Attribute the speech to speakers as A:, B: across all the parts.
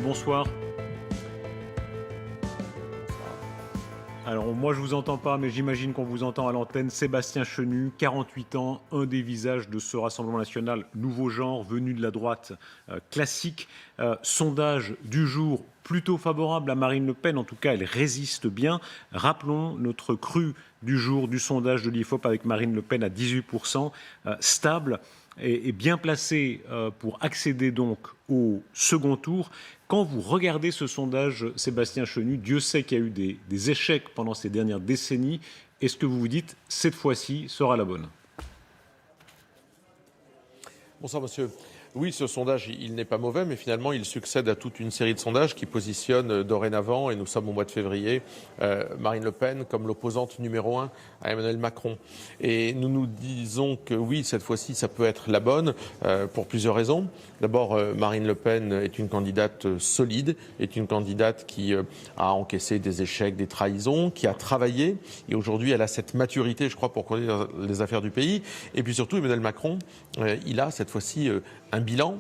A: bonsoir. Alors moi je vous entends pas, mais j'imagine qu'on vous entend à l'antenne. Sébastien Chenu, 48 ans, un des visages de ce Rassemblement national, nouveau genre, venu de la droite classique. Sondage du jour plutôt favorable à Marine Le Pen, en tout cas elle résiste bien. Rappelons notre cru du jour du sondage de l'IFOP avec Marine Le Pen à 18%, stable et bien placé pour accéder donc au second tour. Quand vous regardez ce sondage, Sébastien Chenu, Dieu sait qu'il y a eu des échecs pendant ces dernières décennies. Est-ce que vous vous dites, cette fois-ci sera la bonne ?
B: Bonsoir monsieur. Oui, ce sondage, il n'est pas mauvais, mais finalement, il succède à toute une série de sondages qui positionnent dorénavant, et nous sommes au mois de février, Marine Le Pen comme l'opposante numéro 1 à Emmanuel Macron. Et nous nous disons que oui, cette fois-ci, ça peut être la bonne pour plusieurs raisons. D'abord, Marine Le Pen est une candidate solide, est une candidate qui a encaissé des échecs, des trahisons, qui a travaillé, et aujourd'hui, elle a cette maturité, je crois, pour conduire les affaires du pays. Et puis surtout, Emmanuel Macron, il a cette fois-ci un bilan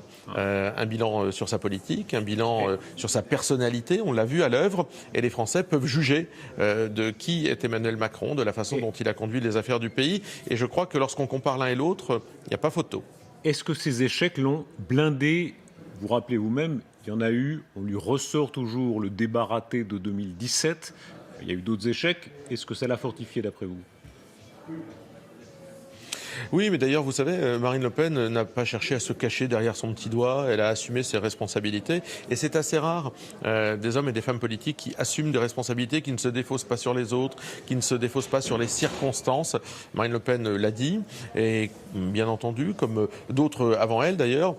B: sur sa politique, un bilan sur sa personnalité. On l'a vu à l'œuvre, et les Français peuvent juger de qui est Emmanuel Macron, de la façon dont il a conduit les affaires du pays. Et je crois que lorsqu'on compare l'un et l'autre, il n'y a pas photo.
A: Est-ce que ces échecs l'ont blindé ? Vous rappelez vous-même, il y en a eu, on lui ressort toujours le débat raté de 2017. Il y a eu d'autres échecs. Est-ce que ça l'a fortifié d'après vous ?
B: Oui, mais d'ailleurs, vous savez, Marine Le Pen n'a pas cherché à se cacher derrière son petit doigt. Elle a assumé ses responsabilités. Et c'est assez rare, des hommes et des femmes politiques qui assument des responsabilités, qui ne se défaussent pas sur les autres, qui ne se défaussent pas sur les circonstances. Marine Le Pen l'a dit. Et bien entendu, comme d'autres avant elle d'ailleurs,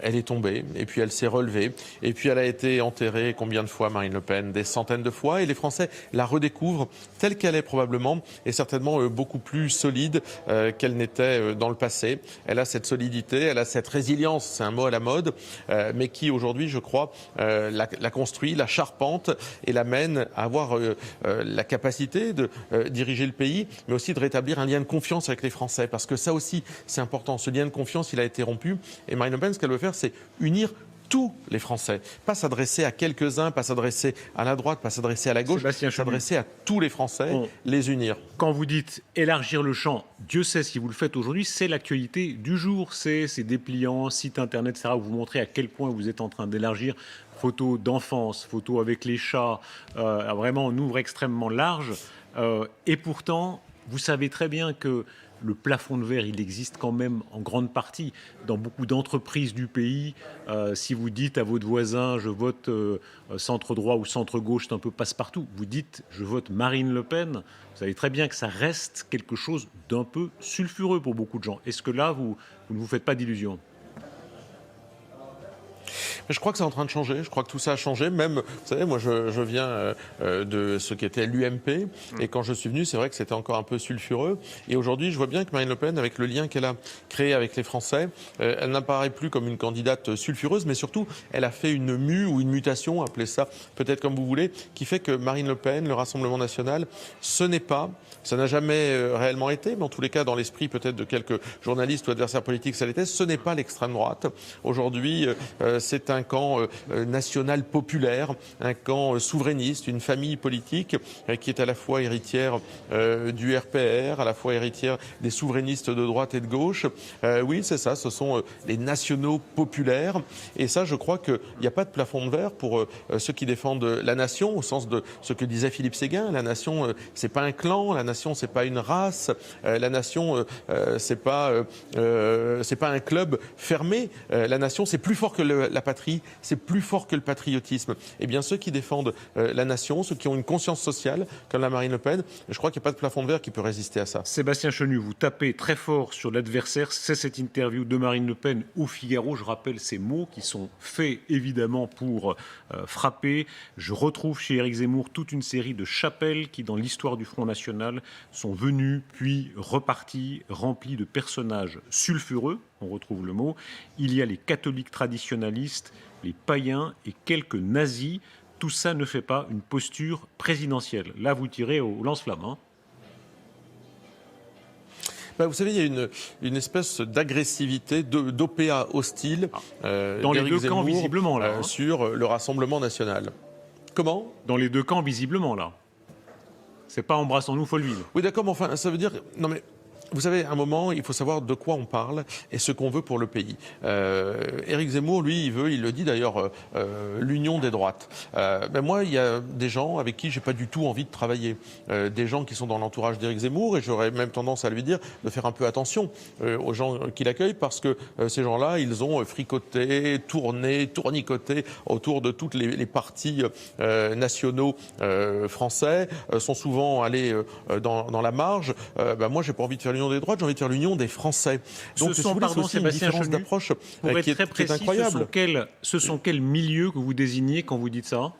B: elle est tombée. Et puis elle s'est relevée. Et puis elle a été enterrée combien de fois, Marine Le Pen ? Des centaines de fois. Et les Français la redécouvrent telle qu'elle est probablement, et certainement beaucoup plus solide qu'elle n'était dans le passé. Elle a cette solidité, elle a cette résilience, c'est un mot à la mode, mais qui aujourd'hui, je crois, la construit, la charpente et l'amène à avoir la capacité de diriger le pays, mais aussi de rétablir un lien de confiance avec les Français. Parce que ça aussi, c'est important. Ce lien de confiance, il a été rompu. Et Marine Le Pen, ce qu'elle veut faire, c'est unir tous les Français, pas s'adresser à quelques-uns, pas s'adresser à la droite, pas s'adresser à la gauche, s'adresser à tous les Français, les unir.
A: Quand vous dites élargir le champ, Dieu sait si vous le faites aujourd'hui, c'est l'actualité du jour, c'est ces dépliants, sites internet, etc., où vous montrez à quel point vous êtes en train d'élargir. Photos d'enfance, photos avec les chats, vraiment on ouvre extrêmement large. Et pourtant, vous savez très bien que le plafond de verre, il existe quand même en grande partie dans beaucoup d'entreprises du pays. Si vous dites à votre voisin, je vote centre droit ou centre gauche, c'est un peu passe-partout. Vous dites, je vote Marine Le Pen. Vous savez très bien que ça reste quelque chose d'un peu sulfureux pour beaucoup de gens. Est-ce que là, vous ne vous faites pas d'illusions ?
B: Mais je crois que c'est en train de changer. Je crois que tout ça a changé. Même, vous savez, moi, je viens de ce qui était l'UMP. Et quand je suis venu, c'est vrai que c'était encore un peu sulfureux. Et aujourd'hui, je vois bien que Marine Le Pen, avec le lien qu'elle a créé avec les Français, elle n'apparaît plus comme une candidate sulfureuse, mais surtout, elle a fait une mue ou une mutation, appelez ça peut-être comme vous voulez, qui fait que Marine Le Pen, le Rassemblement national, ce n'est pas, ça n'a jamais réellement été, mais en tous les cas, dans l'esprit peut-être de quelques journalistes ou adversaires politiques, ça l'était, ce n'est pas l'extrême droite. Aujourd'hui, c'est un camp national populaire, un camp souverainiste, une famille politique qui est à la fois héritière du RPR, à la fois héritière des souverainistes de droite et de gauche. Oui, c'est ça, ce sont les nationaux populaires. Et ça, je crois qu'il n'y a pas de plafond de verre pour ceux qui défendent la nation, au sens de ce que disait Philippe Séguin. La nation, c'est pas un clan, la nation, c'est pas une race, la nation, c'est pas un club fermé. La nation, c'est plus fort que la patrie, c'est plus fort que le patriotisme. Eh bien, ceux qui défendent la nation, ceux qui ont une conscience sociale, comme la Marine Le Pen, je crois qu'il n'y a pas de plafond de verre qui peut résister à ça.
A: Sébastien Chenu, vous tapez très fort sur l'adversaire. C'est cette interview de Marine Le Pen au Figaro. Je rappelle ces mots qui sont faits évidemment pour frapper. Je retrouve chez Éric Zemmour toute une série de chapelles qui, dans l'histoire du Front National, sont venues puis reparties, remplies de personnages sulfureux. On retrouve le mot. Il y a les catholiques traditionalistes, les païens et quelques nazis. Tout ça ne fait pas une posture présidentielle. Là, vous tirez au lance-flamme.
B: Vous savez, il y a une espèce d'agressivité, d'OPA hostile
A: Dans les
B: d'Éric
A: deux camps,
B: Zemmour,
A: visiblement, là.
B: sur le Rassemblement national. Comment ?
A: Dans les deux camps, visiblement, là. C'est pas embrassons-nous, Folleville.
B: Oui, d'accord, mais enfin, ça veut dire... Non, mais... Vous savez, à un moment, il faut savoir de quoi on parle et ce qu'on veut pour le pays. Éric Zemmour, lui, il le dit d'ailleurs, l'union des droites. Moi, il y a des gens avec qui j'ai pas du tout envie de travailler. Des gens qui sont dans l'entourage d'Éric Zemmour, et j'aurais même tendance à lui dire de faire un peu attention aux gens qui l'accueillent, parce que ces gens-là, ils ont fricoté, tournicoté autour de toutes les partis nationaux français, sont souvent allés dans la marge. Moi, j'ai pas envie de faire l'union des droites, j'ai envie de faire l'union des Français. Donc,
A: Ce sont, pardon,
B: aussi une
A: Sébastien
B: différence
A: Chenu,
B: d'approche
A: pour être
B: qui
A: très
B: est
A: précis,
B: incroyable.
A: ce sont quels milieux que vous désignez quand vous dites ça ?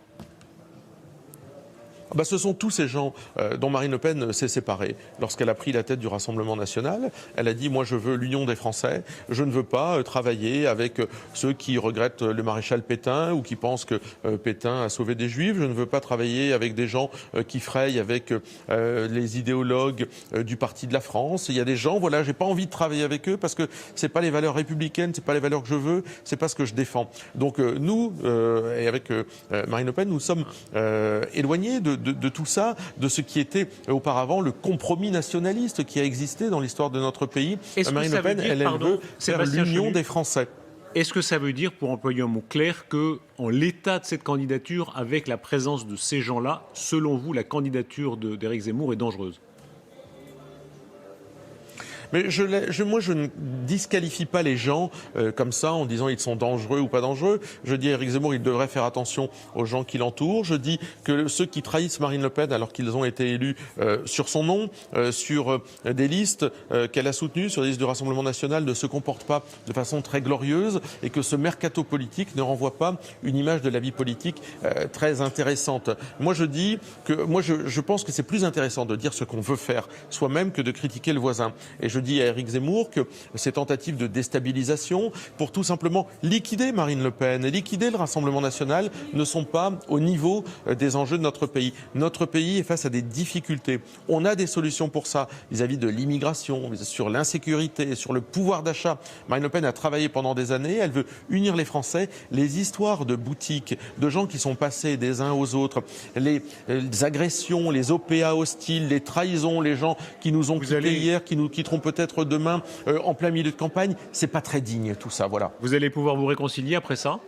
B: Ce sont tous ces gens dont Marine Le Pen s'est séparée. Lorsqu'elle a pris la tête du Rassemblement national, elle a dit « Moi, je veux l'union des Français. Je ne veux pas travailler avec ceux qui regrettent le maréchal Pétain ou qui pensent que Pétain a sauvé des Juifs. Je ne veux pas travailler avec des gens qui frayent avec les idéologues du Parti de la France. Il y a des gens, voilà, j'ai pas envie de travailler avec eux parce que c'est pas les valeurs républicaines, c'est pas les valeurs que je veux, c'est pas ce que je défends. Donc nous, et avec Marine Le Pen, nous sommes éloignés de tout ça, de ce qui était auparavant le compromis nationaliste qui a existé dans l'histoire de notre pays. Marine Le Pen, elle veut faire l'union des Français.
A: Est-ce que ça veut dire, pour employer un mot clair, que en l'état de cette candidature, avec la présence de ces gens-là, selon vous, la candidature d'Éric Zemmour est dangereuse ?
B: Mais moi, je ne disqualifie pas les gens comme ça en disant ils sont dangereux ou pas dangereux. Je dis à Éric Zemmour, il devrait faire attention aux gens qui l'entourent. Je dis que ceux qui trahissent Marine Le Pen alors qu'ils ont été élus sur son nom, sur des listes qu'elle a soutenues, sur des listes du Rassemblement national, ne se comportent pas de façon très glorieuse et que ce mercato politique ne renvoie pas une image de la vie politique très intéressante. Moi, je dis que je pense que c'est plus intéressant de dire ce qu'on veut faire soi-même que de critiquer le voisin. Et je dis à Éric Zemmour que ces tentatives de déstabilisation pour tout simplement liquider Marine Le Pen et liquider le Rassemblement national ne sont pas au niveau des enjeux de notre pays. Notre pays est face à des difficultés. On a des solutions pour ça vis-à-vis de l'immigration, sur l'insécurité, sur le pouvoir d'achat. Marine Le Pen a travaillé pendant des années, elle veut unir les Français. Les histoires de boutiques, de gens qui sont passés des uns aux autres, les agressions, les OPA hostiles, les trahisons, les gens qui nous ont quittés hier, qui nous quitteront peut-être demain en plein milieu de campagne, c'est pas très digne tout ça, voilà.
A: Vous allez pouvoir vous réconcilier après ça ?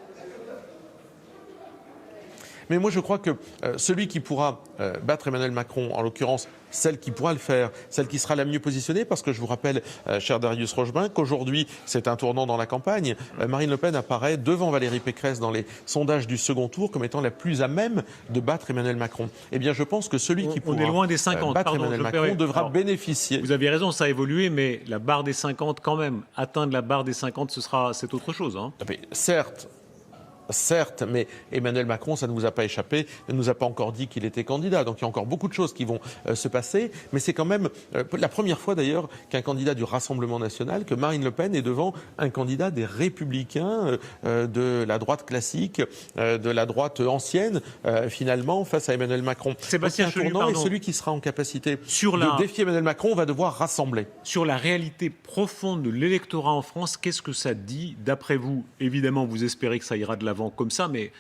B: Mais moi, je crois que celui qui pourra battre Emmanuel Macron, en l'occurrence, celle qui pourra le faire, celle qui sera la mieux positionnée, parce que je vous rappelle, cher Darius Rochebain, qu'aujourd'hui, c'est un tournant dans la campagne. Marine Le Pen apparaît devant Valérie Pécresse dans les sondages du second tour comme étant la plus à même de battre Emmanuel Macron. Eh bien, je pense que celui qui pourra
A: loin des 50.
B: battre Emmanuel Macron devra bénéficier.
A: Vous avez raison, ça a évolué, mais la barre des 50 quand même. Atteindre la barre des 50, c'est autre chose. Hein.
B: Mais certes, mais Emmanuel Macron, ça ne vous a pas échappé, ne nous a pas encore dit qu'il était candidat. Donc il y a encore beaucoup de choses qui vont se passer. Mais c'est quand même la première fois d'ailleurs qu'un candidat du Rassemblement national, que Marine Le Pen est devant un candidat des Républicains, de la droite classique, de la droite ancienne, finalement, face à Emmanuel Macron.
A: Sébastien Chenu,
B: et celui qui sera en capacité de défier Emmanuel Macron va devoir rassembler.
A: Sur la réalité profonde de l'électorat en France, qu'est-ce que ça dit, d'après vous? Évidemment, vous espérez que ça ira de l'avant comme ça, mais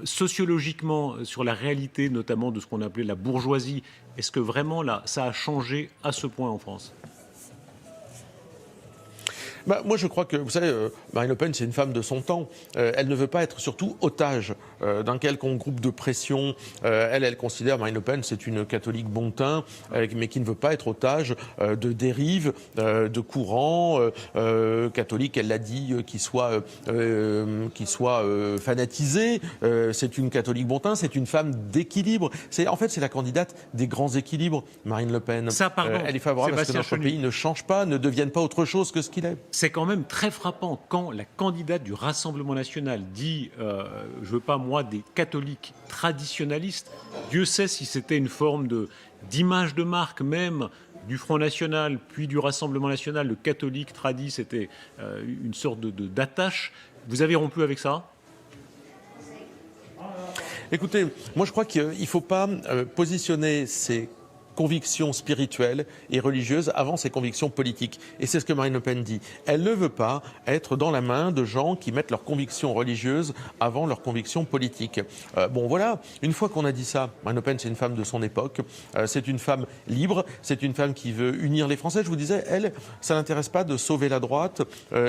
A: sociologiquement, sur la réalité notamment de ce qu'on appelait la bourgeoisie, est-ce que vraiment là, ça a changé à ce point en France ?
B: Moi, je crois que, vous savez, Marine Le Pen, c'est une femme de son temps. Elle ne veut pas être surtout otage d'un quelconque groupe de pression. Elle considère, Marine Le Pen, c'est une catholique bon teint, mais qui ne veut pas être otage de dérives, de courants catholiques, elle l'a dit, qui soient fanatisés. C'est une catholique bon teint, c'est une femme d'équilibre. En fait, c'est la candidate des grands équilibres, Marine Le Pen. Elle est favorable à ce que notre pays ne change pas, ne devienne pas autre chose que ce qu'il est.
A: C'est quand même très frappant quand la candidate du Rassemblement national dit je veux pas moi des catholiques traditionnalistes. Dieu sait si c'était une forme d'image de marque même du Front National puis du Rassemblement national. Le catholique tradit, c'était une sorte d'attache. Vous avez rompu avec ça ?
B: Écoutez, moi je crois qu'il ne faut pas positionner ces convictions spirituelles et religieuses avant ses convictions politiques. Et c'est ce que Marine Le Pen dit. Elle ne veut pas être dans la main de gens qui mettent leurs convictions religieuses avant leurs convictions politiques. Bon voilà, une fois qu'on a dit ça, Marine Le Pen c'est une femme de son époque, c'est une femme libre, c'est une femme qui veut unir les Français. Je vous disais, elle, ça n'intéresse pas de sauver la droite,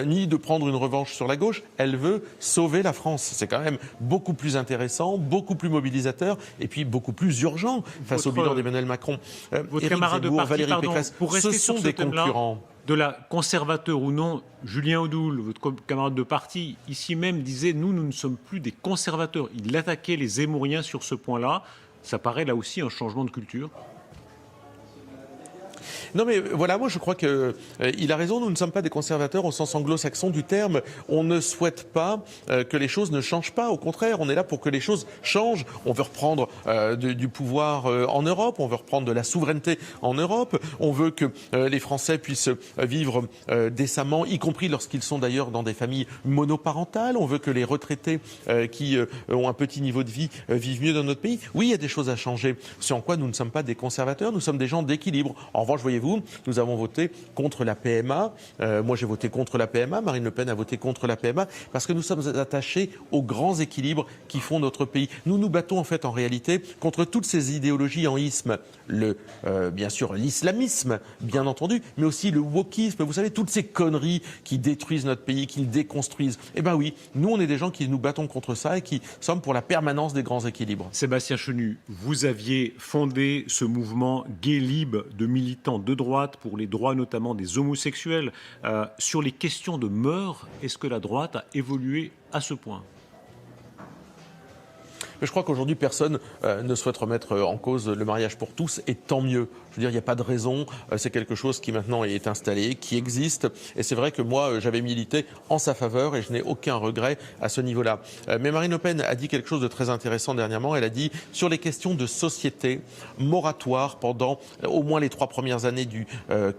B: ni de prendre une revanche sur la gauche, elle veut sauver la France. C'est quand même beaucoup plus intéressant, beaucoup plus mobilisateur et puis beaucoup plus urgent face au bilan d'Emmanuel Macron.
A: Votre
B: Éric
A: camarade de
B: Zemmour,
A: parti,
B: Valérie
A: pardon,
B: Pécresse,
A: pour rester
B: ce sont
A: sur ce
B: des
A: thème-là,
B: concurrents.
A: de la conservateur ou non, Julien Audoul, votre camarade de parti, ici même disait « nous ne sommes plus des conservateurs ». Il attaquait les Zemmouriens sur ce point-là. Ça paraît là aussi un changement de culture.
B: Non mais voilà, moi je crois qu'il a raison, nous ne sommes pas des conservateurs au sens anglo-saxon du terme. On ne souhaite pas que les choses ne changent pas, au contraire, on est là pour que les choses changent. On veut reprendre du pouvoir en Europe, on veut reprendre de la souveraineté en Europe, on veut que les Français puissent vivre décemment, y compris lorsqu'ils sont d'ailleurs dans des familles monoparentales, on veut que les retraités qui ont un petit niveau de vie vivent mieux dans notre pays. Oui, il y a des choses à changer, c'est en quoi nous ne sommes pas des conservateurs, nous sommes des gens d'équilibre. En revanche, voyez-vous, nous avons voté contre la PMA. Moi, j'ai voté contre la PMA. Marine Le Pen a voté contre la PMA parce que nous sommes attachés aux grands équilibres qui font notre pays. Nous nous battons en fait, en réalité, contre toutes ces idéologies en isme. Bien sûr, l'islamisme, bien entendu, mais aussi le wokisme. Vous savez, toutes ces conneries qui détruisent notre pays, qui le déconstruisent. Eh bien oui, nous, on est des gens qui nous battons contre ça et qui sommes pour la permanence des grands équilibres.
A: Sébastien Chenu, vous aviez fondé ce mouvement Gay Lib de militants de droite pour les droits notamment des homosexuels. Sur les questions de mœurs, est-ce que la droite a évolué à ce point ?
B: Mais je crois qu'aujourd'hui, personne ne souhaite remettre en cause le mariage pour tous, et tant mieux. Je veux dire, il n'y a pas de raison. C'est quelque chose qui maintenant est installé, qui existe. Et c'est vrai que moi, j'avais milité en sa faveur et je n'ai aucun regret à ce niveau-là. Mais Marine Le Pen a dit quelque chose de très intéressant dernièrement. Elle a dit, sur les questions de société, moratoire pendant au moins les 3 premières années du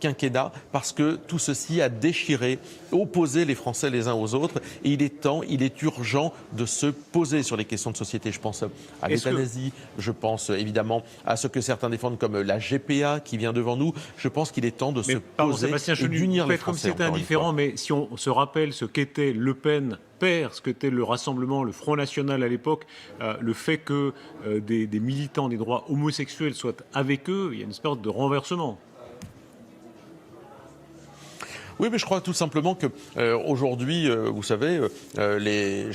B: quinquennat, parce que tout ceci a déchiré, opposé les Français les uns aux autres. Et il est temps, il est urgent de se poser sur les questions de société. Je pense à l'euthanasie, je pense évidemment à ce que certains défendent comme la GPA qui vient devant nous. Je pense qu'il est temps de se poser et d'unir les Français.
A: Comme c'est indifférent, mais si on se rappelle ce qu'était Le Pen père, ce qu'était le Rassemblement, le Front National à l'époque, le fait que des militants des droits homosexuels soient avec eux, il y a une espèce de renversement.
B: Oui, mais je crois tout simplement que aujourd'hui, vous savez, les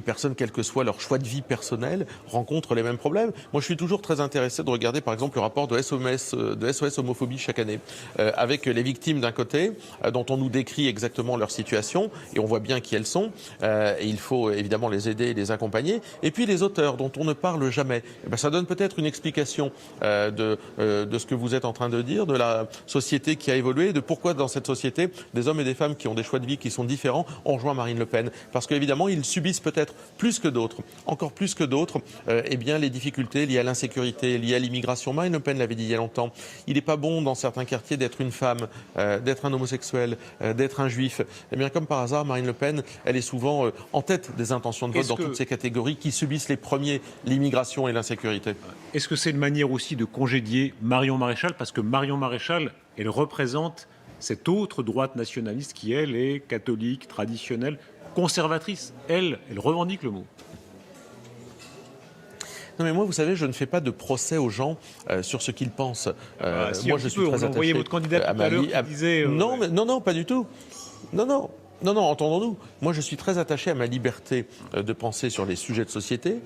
B: personnes, quel que soit leur choix de vie personnel, rencontrent les mêmes problèmes. Moi, je suis toujours très intéressé de regarder, par exemple, le rapport de SOS Homophobie chaque année, avec les victimes d'un côté, dont on nous décrit exactement leur situation, et on voit bien qui elles sont, et il faut évidemment les aider et les accompagner. Et puis les auteurs, dont on ne parle jamais. Eh ben, ça donne peut-être une explication de ce que vous êtes en train de dire, de la société qui a évolué, de pourquoi dans cette société, des hommes et des femmes qui ont des choix de vie qui sont différents ont rejoint Marine Le Pen. Parce qu'évidemment, ils subissent peut-être plus que d'autres, encore plus que d'autres, eh bien, les difficultés liées à l'insécurité, liées à l'immigration. Marine Le Pen l'avait dit il y a longtemps. Il n'est pas bon dans certains quartiers d'être une femme, d'être un homosexuel, d'être un juif. Eh bien, comme par hasard, Marine Le Pen, elle est souvent en tête des intentions de vote dans toutes ces catégories qui subissent les premiers l'immigration et l'insécurité.
A: Est-ce que c'est une manière aussi de congédier Marion Maréchal ? Parce que Marion Maréchal, elle représente cette autre droite nationaliste qui, elle, est catholique, traditionnelle, conservatrice. Elle revendique le mot.
B: Non mais moi, vous savez, je ne fais pas de procès aux gens sur ce qu'ils pensent.
A: Moi, je suis très attaché votre candidat tout à l'heure qui disait...
B: Non, pas du tout. Non, entendons-nous. Moi, je suis très attaché à ma liberté de penser sur les sujets de société,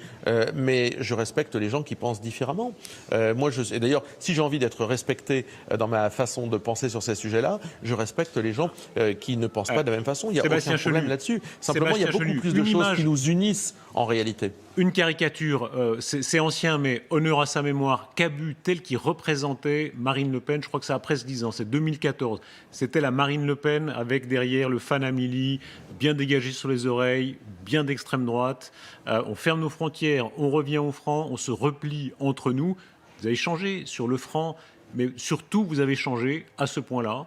B: mais je respecte les gens qui pensent différemment. Et d'ailleurs, si j'ai envie d'être respecté dans ma façon de penser sur ces sujets-là, je respecte les gens qui ne pensent pas de la même façon. Il n'y a aucun problème là-dessus. Simplement, il y a beaucoup plus de choses qui nous unissent en réalité.
A: Une caricature, c'est ancien, mais honneur à sa mémoire, Cabu, tel qui représentait Marine Le Pen, je crois que ça a presque 10 ans, c'est 2014. C'était la Marine Le Pen avec derrière le Fanamili, bien dégagé sur les oreilles, bien d'extrême droite. On ferme nos frontières, on revient au franc, on se replie entre nous. Vous avez changé sur le franc, mais surtout vous avez changé à ce point-là.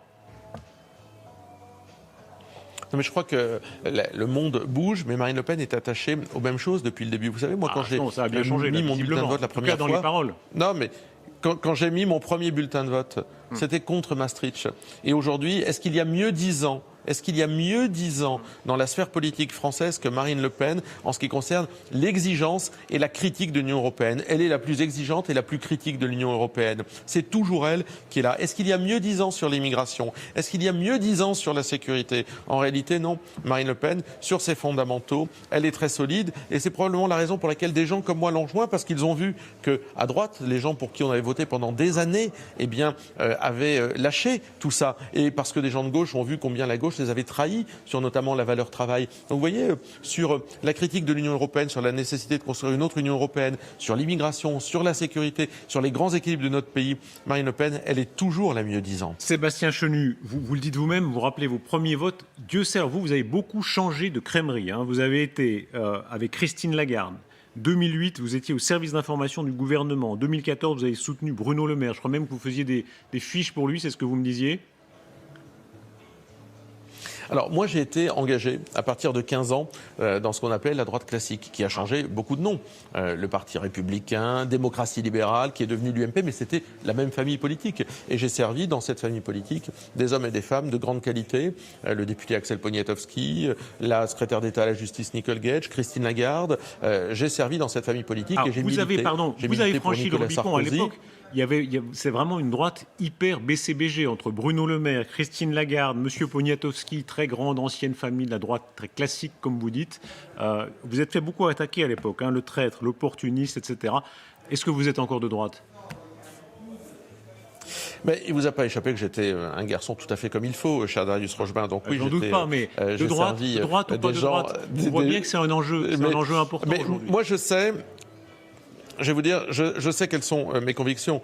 B: Non, mais je crois que le monde bouge, mais Marine Le Pen est attachée aux mêmes choses depuis le début. Vous savez, moi, quand j'ai mis mon bulletin de vote la première fois...
A: dans les paroles.
B: Non, mais quand j'ai mis mon premier bulletin de vote, c'était contre Maastricht. Et aujourd'hui, est-ce qu'il y a mieux 10 ans dans la sphère politique française que Marine Le Pen en ce qui concerne l'exigence et la critique de l'Union européenne? Elle est la plus exigeante et la plus critique de l'Union européenne. C'est toujours elle qui est là. Est-ce qu'il y a mieux 10 ans sur l'immigration? Est-ce qu'il y a mieux 10 ans sur la sécurité? En réalité, non. Marine Le Pen, sur ses fondamentaux, elle est très solide et c'est probablement la raison pour laquelle des gens comme moi l'ont joint, parce qu'ils ont vu que à droite, les gens pour qui on avait voté pendant des années, avaient lâché tout ça, et parce que des gens de gauche ont vu combien la gauche les avait trahis sur notamment la valeur travail. Donc vous voyez, sur la critique de l'Union européenne, sur la nécessité de construire une autre Union européenne, sur l'immigration, sur la sécurité, sur les grands équilibres de notre pays, Marine Le Pen, elle est toujours la mieux disant.
A: Sébastien Chenu, vous le dites vous-même, vous rappelez vos premiers votes. Dieu sait, vous avez beaucoup changé de crèmerie. Vous avez été avec Christine Lagarde. 2008, vous étiez au service d'information du gouvernement. En 2014, vous avez soutenu Bruno Le Maire. Je crois même que vous faisiez des fiches pour lui, c'est ce que vous me disiez?
B: Alors moi j'ai été engagé à partir de 15 ans dans ce qu'on appelait la droite classique, qui a changé beaucoup de noms. Le Parti républicain, Démocratie libérale, qui est devenu l'UMP, mais c'était la même famille politique. Et j'ai servi dans cette famille politique des hommes et des femmes de grande qualité, le député Axel Poniatowski, la secrétaire d'État à la justice Nicole Gage, Christine Lagarde. J'ai servi dans cette famille politique et j'ai milité.
A: Vous avez franchi le Rubicon à l'époque. C'est vraiment une droite hyper BCBG entre Bruno Le Maire, Christine Lagarde, Monsieur Poniatowski, très grande ancienne famille de la droite, très classique comme vous dites. Vous êtes fait beaucoup attaquer à l'époque, le traître, l'opportuniste, etc. Est-ce que vous êtes encore de droite?
B: Mais il ne vous a pas échappé que j'étais un garçon tout à fait comme il faut, cher Darius Rochebin. Donc oui,
A: j'en doute pas, mais de droite ou pas de droite, on voit bien que c'est un enjeu important aujourd'hui.
B: Moi, je sais. Je vais vous dire, je sais quelles sont mes convictions,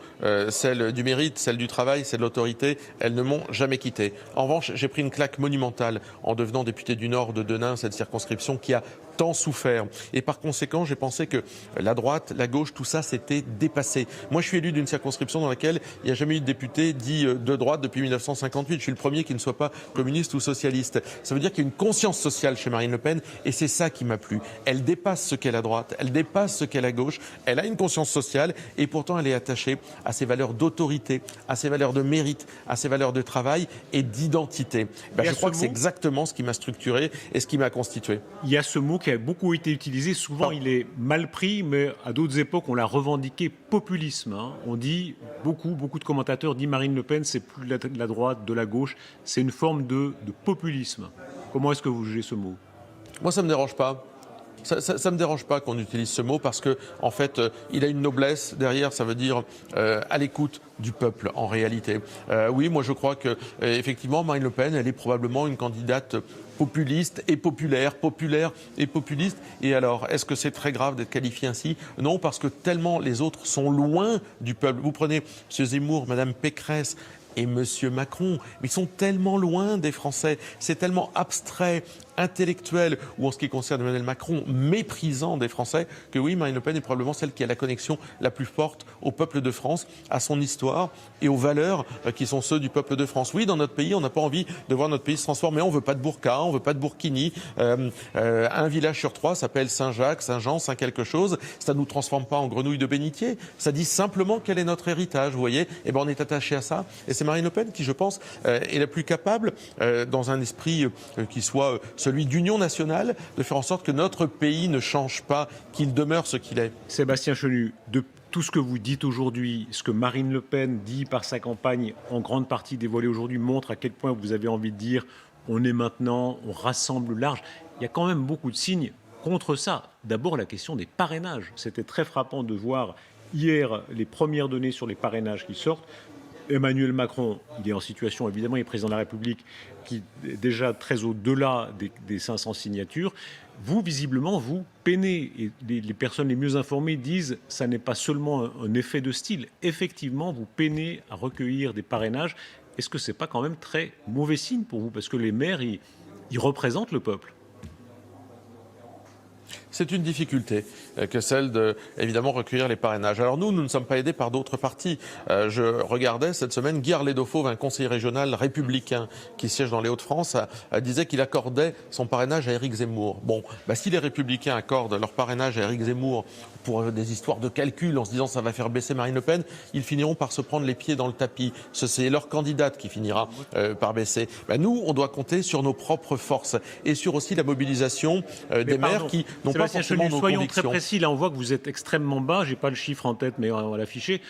B: celles du mérite, celles du travail, celles de l'autorité. Elles ne m'ont jamais quitté. En revanche, j'ai pris une claque monumentale en devenant député du Nord de Denain, cette circonscription qui a tant souffert. Et par conséquent, j'ai pensé que la droite, la gauche, tout ça, c'était dépassé. Moi, je suis élu d'une circonscription dans laquelle il n'y a jamais eu de député dit de droite depuis 1958. Je suis le premier qui ne soit pas communiste ou socialiste. Ça veut dire qu'il y a une conscience sociale chez Marine Le Pen et c'est ça qui m'a plu. Elle dépasse ce qu'est la droite, elle dépasse ce qu'est la gauche. Elle a une conscience sociale et pourtant elle est attachée à ses valeurs d'autorité, à ses valeurs de mérite, à ses valeurs de travail et d'identité. Je crois que c'est exactement ce qui m'a structuré et ce qui m'a constitué.
A: Il y a ce mot qui a beaucoup été utilisé, souvent il est mal pris, mais à d'autres époques on l'a revendiqué, populisme. On dit, beaucoup de commentateurs disent Marine Le Pen, c'est plus de la droite, de la gauche, c'est une forme de populisme. Comment est-ce que vous jugez ce mot?
B: Moi ça ne me dérange pas. Ça me dérange pas qu'on utilise ce mot parce que, en fait, il a une noblesse derrière. Ça veut dire à l'écoute du peuple, en réalité. Oui, moi je crois que effectivement, Marine Le Pen, elle est probablement une candidate populiste et populaire et populiste. Et alors, est-ce que c'est très grave d'être qualifié ainsi? Non, parce que tellement les autres sont loin du peuple. Vous prenez M. Zemmour, Mme Pécresse et M. Macron, mais ils sont tellement loin des Français, c'est tellement abstrait, intellectuel, ou en ce qui concerne Emmanuel Macron, méprisant des Français, que oui, Marine Le Pen est probablement celle qui a la connexion la plus forte au peuple de France, à son histoire et aux valeurs qui sont ceux du peuple de France. Oui, dans notre pays, on n'a pas envie de voir notre pays se transformer, on ne veut pas de burqa, on ne veut pas de burkini, un village sur 3 s'appelle Saint-Jacques, Saint-Jean, Saint-quelque chose, ça ne nous transforme pas en grenouille de bénitier, ça dit simplement quel est notre héritage, vous voyez, et on est attaché à ça, et c'est Marine Le Pen qui, je pense, est la plus capable, dans un esprit qui soit celui d'union nationale, de faire en sorte que notre pays ne change pas, qu'il demeure ce qu'il est.
A: Sébastien Chenu, de tout ce que vous dites aujourd'hui, ce que Marine Le Pen dit par sa campagne, en grande partie dévoilée aujourd'hui, montre à quel point vous avez envie de dire on est maintenant, on rassemble large. Il y a quand même beaucoup de signes contre ça. D'abord, la question des parrainages. C'était très frappant de voir hier les premières données sur les parrainages qui sortent. Emmanuel Macron, il est en situation, évidemment, il est président de la République, qui est déjà très au-delà des 500 signatures. Vous, visiblement, vous peinez. Et les personnes les mieux informées disent que ça n'est pas seulement un effet de style. Effectivement, vous peinez à recueillir des parrainages. Est-ce que ce n'est pas quand même très mauvais signe pour vous? Parce que les maires, ils représentent le peuple.
B: c'est une difficulté que celle de, évidemment, recueillir les parrainages. Alors nous ne sommes pas aidés par d'autres partis. Je regardais cette semaine, Guy Arledofauve, un conseiller régional républicain qui siège dans les Hauts-de-France, disait qu'il accordait son parrainage à Éric Zemmour. Bon, si les Républicains accordent leur parrainage à Éric Zemmour pour des histoires de calcul en se disant ça va faire baisser Marine Le Pen, ils finiront par se prendre les pieds dans le tapis. C'est leur candidate qui finira par baisser. Nous, on doit compter sur nos propres forces et sur aussi la mobilisation des maires qui n'ont pas forcément nos
A: soyons
B: convictions.
A: très précis, là on voit que vous êtes extrêmement bas, j'ai pas le chiffre en tête mais on va l'afficher.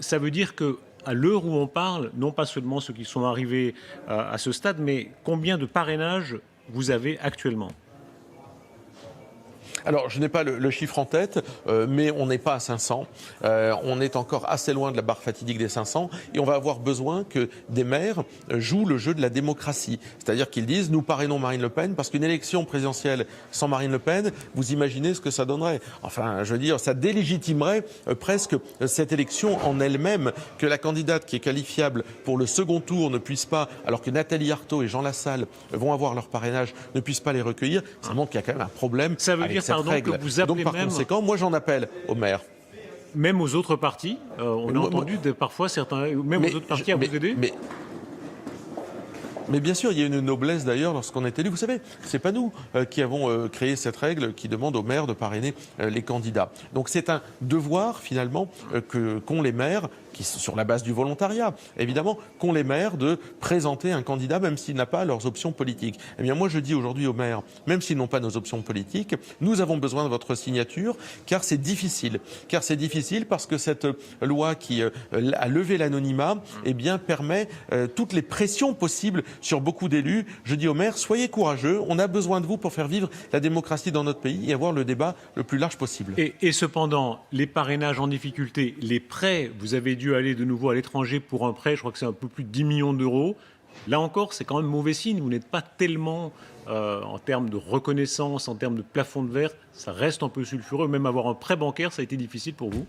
A: Ça veut dire que à l'heure où on parle, non pas seulement ceux qui sont arrivés à ce stade, mais combien de parrainages vous avez actuellement ?
B: Alors, je n'ai pas le chiffre en tête, mais on n'est pas à 500. On est encore assez loin de la barre fatidique des 500 et on va avoir besoin que des maires jouent le jeu de la démocratie. C'est-à-dire qu'ils disent, nous parrainons Marine Le Pen parce qu'une élection présidentielle sans Marine Le Pen, vous imaginez ce que ça donnerait. Enfin, je veux dire, ça délégitimerait presque cette élection en elle-même, que la candidate qui est qualifiable pour le second tour ne puisse pas, alors que Nathalie Arthaud et Jean Lassalle vont avoir leur parrainage, ne puissent pas les recueillir. Ça montre qu'il y a quand même un problème.
A: Ça veut dire que vous appelez
B: donc, par conséquent, moi j'en appelle aux maires.
A: Même aux autres partis, on a entendu parfois certains, même aux autres partis à vous aider.
B: Mais bien sûr, il y a une noblesse d'ailleurs lorsqu'on est élu. Vous savez, c'est pas nous qui avons créé cette règle qui demande aux maires de parrainer les candidats. Donc c'est un devoir finalement qu'ont les maires, qui sur la base du volontariat, évidemment, qu'ont les maires de présenter un candidat même s'il n'a pas leurs options politiques. Eh bien moi je dis aujourd'hui aux maires, même s'ils n'ont pas nos options politiques, nous avons besoin de votre signature car c'est difficile. Car c'est difficile parce que cette loi qui a levé l'anonymat, eh bien permet toutes les pressions possibles sur beaucoup d'élus. Je dis aux maires, soyez courageux, on a besoin de vous pour faire vivre la démocratie dans notre pays et avoir le débat le plus large possible.
A: Et cependant, les parrainages en difficulté, les prêts, vous avez dû aller de nouveau à l'étranger pour un prêt, je crois que c'est un peu plus de 10 millions d'euros. Là encore, c'est quand même mauvais signe. Vous n'êtes pas tellement, en termes de reconnaissance, en termes de plafond de verre, ça reste un peu sulfureux. Même avoir un prêt bancaire, ça a été difficile pour vous ?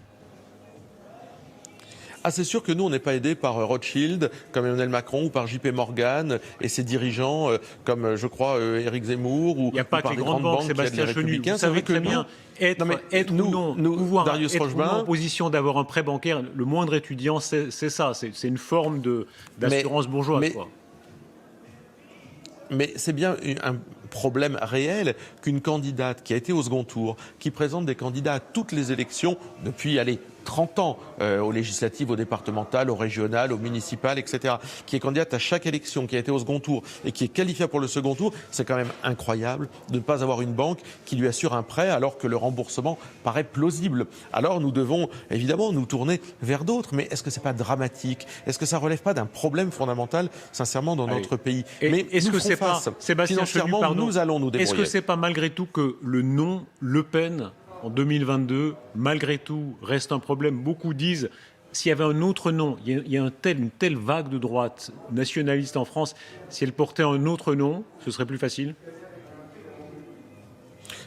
B: Ah, c'est sûr que nous, on n'est pas aidés par Rothschild, comme Emmanuel Macron, ou par JP Morgan et ses dirigeants, comme, je crois, Éric Zemmour, ou par les grandes banques
A: Sébastien Chenu,
B: républicains.
A: vous savez très bien, être ou non, pouvoir
B: Darius
A: être
B: Rochebin,
A: ou non en position d'avoir un prêt bancaire, le moindre étudiant, c'est ça, c'est une forme d'assurance bourgeoise.
B: Mais c'est bien un problème réel qu'une candidate qui a été au second tour, qui présente des candidats à toutes les élections depuis, 30 ans, aux législatives, aux départementales, aux régionales, aux municipales, etc., qui est candidate à chaque élection, qui a été au second tour et qui est qualifiée pour le second tour, c'est quand même incroyable de ne pas avoir une banque qui lui assure un prêt alors que le remboursement paraît plausible. Alors nous devons évidemment nous tourner vers d'autres, mais est-ce que c'est pas dramatique? Est-ce que ça relève pas d'un problème fondamental, sincèrement, dans notre pays?
A: Mais est-ce que c'est pas, Sébastien Chenu,
B: nous allons nous débrouiller.
A: Est-ce que c'est pas malgré tout que le nom Le Pen en 2022, malgré tout, reste un problème? Beaucoup disent, s'il y avait un autre nom, il y a une telle vague de droite nationaliste en France, si elle portait un autre nom, ce serait plus facile?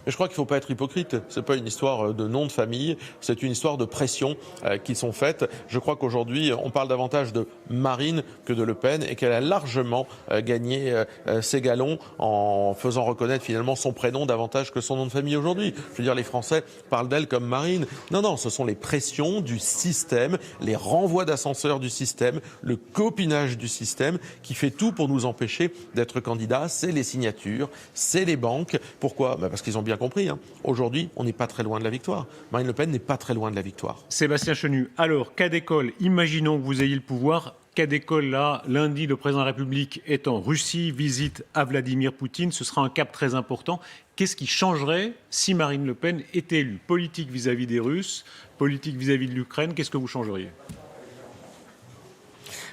B: Mais je crois qu'il ne faut pas être hypocrite. Ce n'est pas une histoire de nom de famille, c'est une histoire de pression qui sont faites. Je crois qu'aujourd'hui, on parle davantage de Marine que de Le Pen et qu'elle a largement gagné ses galons en faisant reconnaître finalement son prénom davantage que son nom de famille aujourd'hui. Je veux dire, les Français parlent d'elle comme Marine. Non, ce sont les pressions du système, les renvois d'ascenseurs du système, le copinage du système qui fait tout pour nous empêcher d'être candidats. C'est les signatures, c'est les banques. Pourquoi? Parce qu'ils ont bien compris. Aujourd'hui, on n'est pas très loin de la victoire. Marine Le Pen n'est pas très loin de la victoire.
A: Sébastien Chenu, alors, cas d'école, imaginons que vous ayez le pouvoir. Cas d'école, là, lundi, le président de la République est en Russie, visite à Vladimir Poutine. Ce sera un cap très important. Qu'est-ce qui changerait si Marine Le Pen était élue? Politique vis-à-vis des Russes, politique vis-à-vis de l'Ukraine, qu'est-ce que vous changeriez?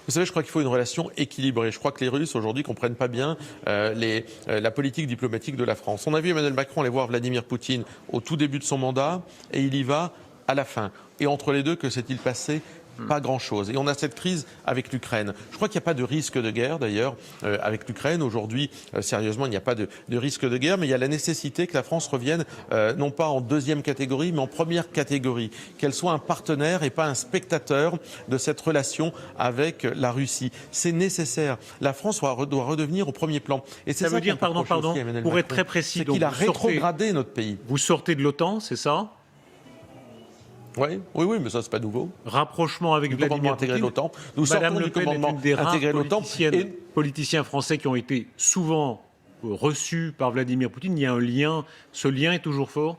B: Vous savez, je crois qu'il faut une relation équilibrée. Je crois que les Russes, aujourd'hui, ne comprennent pas bien la politique diplomatique de la France. On a vu Emmanuel Macron aller voir Vladimir Poutine au tout début de son mandat et il y va à la fin. Et entre les deux, que s'est-il passé? Pas grand-chose. Et on a cette crise avec l'Ukraine. Je crois qu'il n'y a pas de risque de guerre, d'ailleurs, avec l'Ukraine. Aujourd'hui, sérieusement, il n'y a pas de risque de guerre, mais il y a la nécessité que la France revienne, non pas en deuxième catégorie, mais en première catégorie. Qu'elle soit un partenaire et pas un spectateur de cette relation avec la Russie. C'est nécessaire. La France doit redevenir au premier plan. Et c'est
A: Ça veut dire, pardon, pour être très précis,
B: c'est qu'il a rétrogradé notre pays.
A: Vous sortez de l'OTAN, c'est ça ?
B: Oui, mais ça, c'est pas nouveau.
A: Rapprochement avec Vladimir Poutine.
B: l'OTAN. Nous sortons du commandement intégré de l'OTAN.
A: Politiciens français qui ont été souvent reçus par Vladimir Poutine. Il y a un lien. Ce lien est toujours fort ?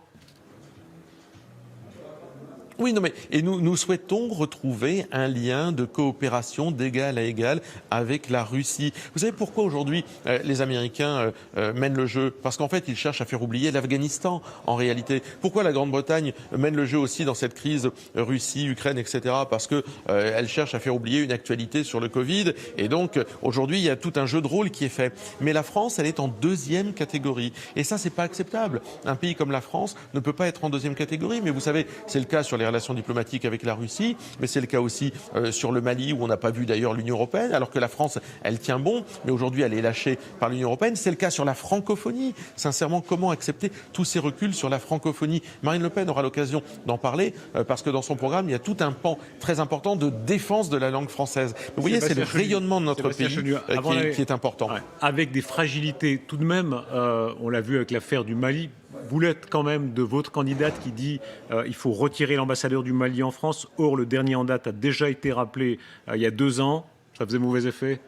B: Oui, non, mais et nous souhaitons retrouver un lien de coopération d'égal à égal avec la Russie. Vous savez pourquoi aujourd'hui les Américains mènent le jeu ? Parce qu'en fait, ils cherchent à faire oublier l'Afghanistan, en réalité. Pourquoi la Grande-Bretagne mène le jeu aussi dans cette crise Russie, Ukraine, etc. Parce que elle cherche à faire oublier une actualité sur le Covid. Et donc, aujourd'hui, il y a tout un jeu de rôle qui est fait. Mais la France, elle est en deuxième catégorie. Et ça, c'est pas acceptable. Un pays comme la France ne peut pas être en deuxième catégorie. Mais vous savez, c'est le cas sur les relations diplomatiques avec la Russie, mais c'est le cas aussi sur le Mali, où on n'a pas vu d'ailleurs l'Union européenne, alors que la France, elle tient bon, mais aujourd'hui elle est lâchée par l'Union européenne. C'est le cas sur la francophonie. Sincèrement, comment accepter tous ces reculs sur la francophonie ? Marine Le Pen aura l'occasion d'en parler, parce que dans son programme, il y a tout un pan très important de défense de la langue française. Vous voyez, c'est le rayonnement de notre pays qui est important.
A: Ouais. Avec des fragilités tout de même, on l'a vu avec l'affaire du Mali. Vous l'êtes quand même de votre candidate qui dit il faut retirer l'ambassadeur du Mali en France. Or, le dernier en date a déjà été rappelé il y a 2 ans. Ça faisait mauvais effet ?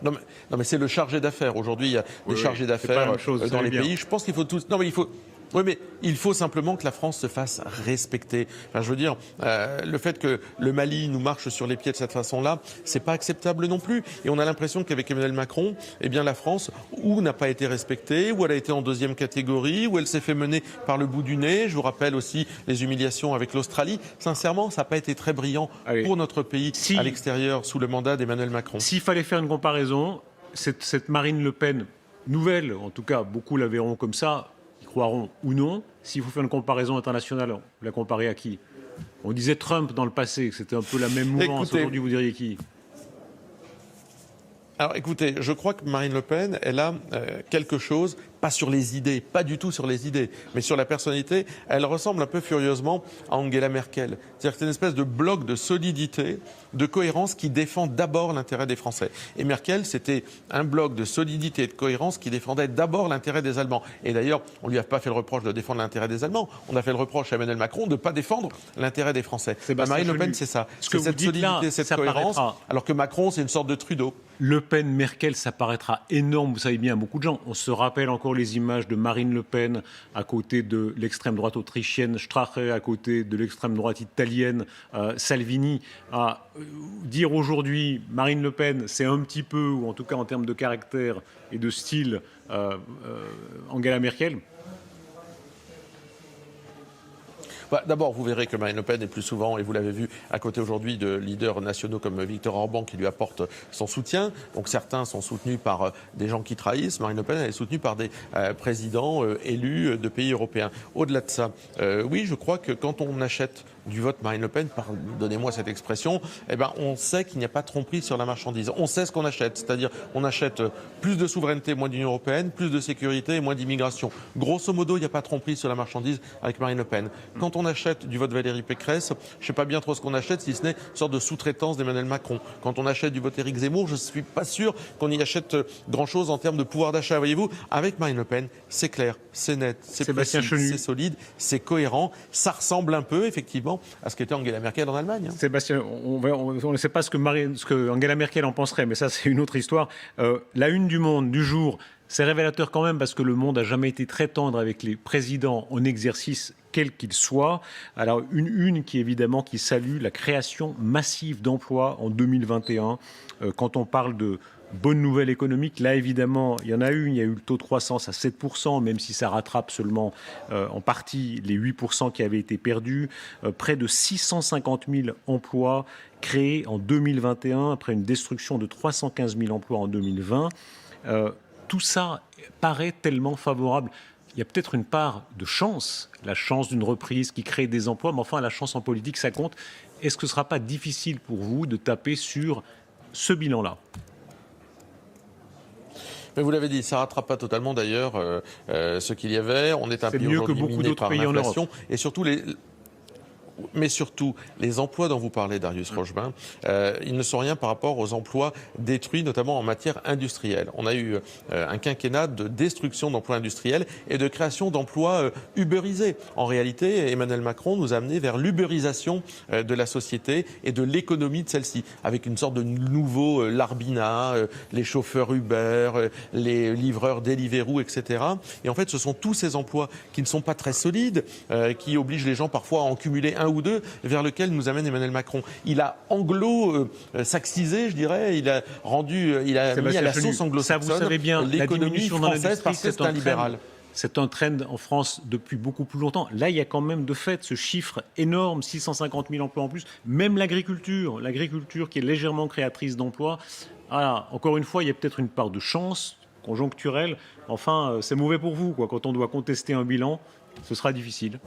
B: Non mais c'est le chargé d'affaires. Aujourd'hui, il y a des chargés d'affaires dans les pays. Je pense qu'il faut tous... Non mais il faut... Oui, mais il faut simplement que la France se fasse respecter. Enfin, je veux dire, le fait que le Mali nous marche sur les pieds de cette façon-là, c'est pas acceptable non plus. Et on a l'impression qu'avec Emmanuel Macron, eh bien, la France, ou n'a pas été respectée, ou elle a été en deuxième catégorie, ou elle s'est fait mener par le bout du nez. Je vous rappelle aussi les humiliations avec l'Australie. Sincèrement, ça n'a pas été très brillant pour notre pays à l'extérieur sous le mandat d'Emmanuel Macron.
A: S'il fallait faire une comparaison, cette Marine Le Pen nouvelle, en tout cas, beaucoup la verront comme ça, croiront ou non. S'il faut faire une comparaison internationale, vous la comparez à qui ? On disait Trump dans le passé, que c'était un peu la même mouvance. Aujourd'hui, vous diriez qui ?
B: Alors écoutez, je crois que Marine Le Pen, elle a quelque chose, pas sur les idées, pas du tout sur les idées, mais sur la personnalité, elle ressemble un peu furieusement à Angela Merkel. C'est-à-dire que c'est une espèce de bloc de solidité, de cohérence qui défend d'abord l'intérêt des Français. Et Merkel, c'était un bloc de solidité et de cohérence qui défendait d'abord l'intérêt des Allemands. Et d'ailleurs, on lui a pas fait le reproche de défendre l'intérêt des Allemands, on a fait le reproche à Emmanuel Macron de ne pas défendre l'intérêt des Français. Marine Le Pen, c'est ça. C'est cette solidité, cette cohérence, alors que Macron, c'est une sorte de Trudeau.
A: Le Pen, Merkel, ça paraîtra énorme, vous savez bien, à beaucoup de gens. On se rappelle encore les images de Marine Le Pen à côté de l'extrême droite autrichienne Strache, à côté de l'extrême droite italienne Salvini. Dire aujourd'hui Marine Le Pen, c'est un petit peu, ou en tout cas en termes de caractère et de style, Angela Merkel.
B: D'abord, vous verrez que Marine Le Pen est plus souvent, et vous l'avez vu, à côté aujourd'hui de leaders nationaux comme Viktor Orban qui lui apportent son soutien. Donc certains sont soutenus par des gens qui trahissent. Marine Le Pen, elle est soutenue par des présidents élus de pays européens. Au-delà de ça, oui, je crois que quand on achète du vote Marine Le Pen, donnez-moi cette expression, eh ben, on sait qu'il n'y a pas de tromperie sur la marchandise. On sait ce qu'on achète, c'est-à-dire on achète plus de souveraineté, moins d'Union européenne, plus de sécurité et moins d'immigration. Grosso modo, il n'y a pas de tromperie sur la marchandise avec Marine Le Pen. Quand on achète du vote Valérie Pécresse, je ne sais pas bien trop ce qu'on achète, si ce n'est une sorte de sous-traitance d'Emmanuel Macron. Quand on achète du vote Éric Zemmour, je ne suis pas sûr qu'on y achète grand-chose en termes de pouvoir d'achat. Voyez-vous, avec Marine Le Pen, c'est clair, c'est net, c'est précis, c'est solide, c'est cohérent. Ça ressemble un peu, effectivement, à ce qu'était Angela Merkel en Allemagne.
A: Sébastien, on ne sait pas ce que Angela Merkel en penserait, mais ça, c'est une autre histoire. La une du Monde, du jour, c'est révélateur quand même parce que le monde n'a jamais été très tendre avec les présidents en exercice, quels qu'ils soient. Alors, une qui, évidemment, qui salue la création massive d'emplois en 2021. Quand on parle de bonne nouvelle économique, là évidemment, il y en a une, il y a eu le taux de croissance à 7%, même si ça rattrape seulement en partie les 8% qui avaient été perdus. Près de 650 000 emplois créés en 2021, après une destruction de 315 000 emplois en 2020. Tout ça paraît tellement favorable il y a peut-être une part de chance, la chance d'une reprise qui crée des emplois, mais enfin la chance en politique, ça compte. Est-ce que ce ne sera pas difficile pour vous de taper sur ce bilan-là?
B: Mais vous l'avez dit, ça ne rattrape pas totalement d'ailleurs ce qu'il y avait. On est un pays
A: mieux que
B: aujourd'hui
A: beaucoup
B: miné
A: d'autres
B: par
A: pays en
B: l'inflation.
A: Europe.
B: Et surtout mais surtout, les emplois dont vous parlez, Darius Rochebin, ils ne sont rien par rapport aux emplois détruits, notamment en matière industrielle. On a eu un quinquennat de destruction d'emplois industriels et de création d'emplois ubérisés. En réalité, Emmanuel Macron nous a amené vers l'ubérisation de la société et de l'économie de celle-ci, avec une sorte de nouveau Larbina, les chauffeurs Uber, les livreurs Deliveroo, etc. Et en fait, ce sont tous ces emplois qui ne sont pas très solides, qui obligent les gens parfois à en cumuler un ou deux, vers lequel nous amène Emmanuel Macron. Il a anglo-saxisé, je dirais, il a mis à la sauce anglo-saxonne
A: ça, vous savez bien,
B: l'économie française parce que c'est un libéral.
A: C'est un trend en France depuis beaucoup plus longtemps. Là, il y a quand même de fait ce chiffre énorme, 650 000 emplois en plus. Même l'agriculture qui est légèrement créatrice d'emplois. Voilà. Encore une fois, il y a peut-être une part de chance conjoncturelle. Enfin, c'est mauvais pour vous, quoi. Quand on doit contester un bilan, ce sera difficile.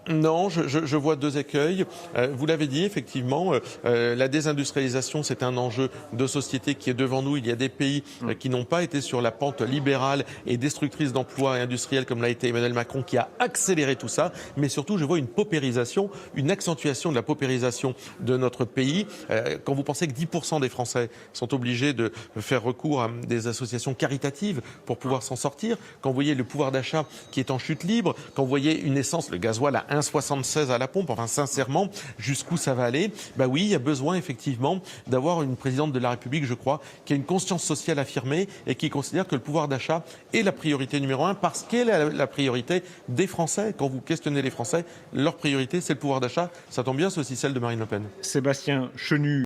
B: Non, je vois deux écueils. Vous l'avez dit, effectivement, la désindustrialisation, c'est un enjeu de société qui est devant nous. Il y a des pays qui n'ont pas été sur la pente libérale et destructrice d'emplois et industriels comme l'a été Emmanuel Macron, qui a accéléré tout ça. Mais surtout, je vois une paupérisation, une accentuation de la paupérisation de notre pays. Quand vous pensez que 10% des Français sont obligés de faire recours à des associations caritatives pour pouvoir s'en sortir, quand vous voyez le pouvoir d'achat qui est en chute libre, quand vous voyez une essence, le gasoil à 1,76 à la pompe, enfin sincèrement, jusqu'où ça va aller? Bah oui, il y a besoin effectivement d'avoir une présidente de la République, je crois, qui a une conscience sociale affirmée et qui considère que le pouvoir d'achat est la priorité numéro un parce qu'elle est la priorité des Français. Quand vous questionnez les Français, leur priorité, c'est le pouvoir d'achat. Ça tombe bien, c'est aussi celle de Marine Le Pen.
A: Sébastien Chenu.